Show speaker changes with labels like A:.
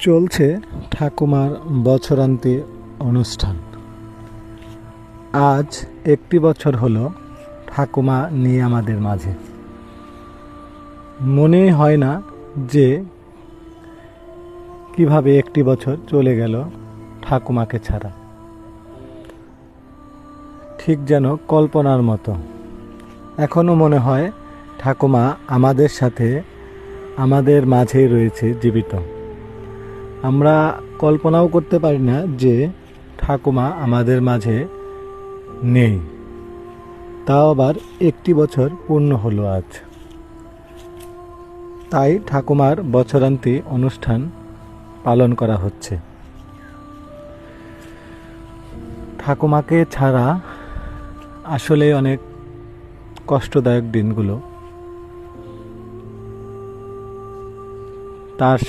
A: চলছে ঠাকুমার বছরান্তি অনুষ্ঠান। আজ 1 বছর হলো ঠাকুমা নেই আমাদের মাঝে। মনে হয় না যে কিভাবে 1 বছর চলে গেল ঠাকুমাকে ছাড়া, ঠিক যেন কল্পনার মতো। এখনো মনে হয় ঠাকুমা আমাদের সাথে, আমাদের মাঝেই রয়েছে জীবিত। আমরা কল্পনাও করতে পারি না যে ঠাকুমা আমাদের মাঝে নেই। তাও আবার 1 বছর পূর্ণ হলো আজ। তাই ঠাকুমার বছরান্তি অনুষ্ঠান পালন করা হচ্ছে। ঠাকুমাকে ছাড়া আসলে অনেক কষ্টদায়ক দিনগুলো। তার